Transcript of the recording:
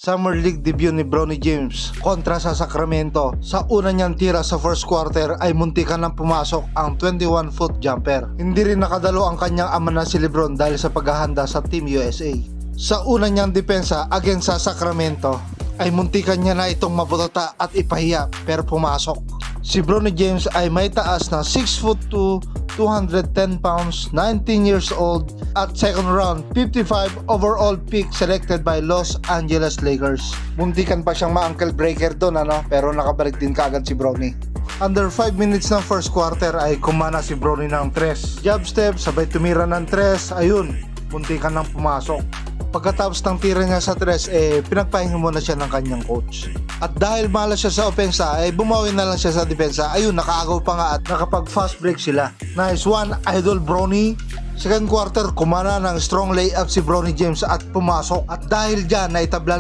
Summer League debut ni Bronny James kontra sa Sacramento. Sa una niyang tira sa first quarter ay muntikan nang pumasok ang 21-foot jumper. Hindi rin nakadalo ang kanyang ama na si Lebron dahil sa paghahanda sa Team USA. Sa una niyang depensa against sa Sacramento ay muntikan niya na itong maputata at ipahiya pero pumasok. Si Bronny James ay may taas na 6'2", 210 pounds, 19 years old at second round 55 overall pick selected by Los Angeles Lakers. Muntikan pa siyang ma-ankle breaker doon pero nakabalik din kaagad si Bronny. Under 5 minutes ng first quarter ay kumana si Bronny ng 3. Jab step, sabay tumira ng 3, ayun, muntikan nang pumasok. Pagkatapos ng tira niya sa 3, pinagpahinga muna siya ng kanyang coach. At dahil malas siya sa opensa, bumawi na lang siya sa depensa. Ayun, nakaagaw pa nga at nakapag fast break sila. Nice one, Idol Bronny. Second quarter, kumana ng strong layup si Bronny James at pumasok. At dahil dyan, naitabla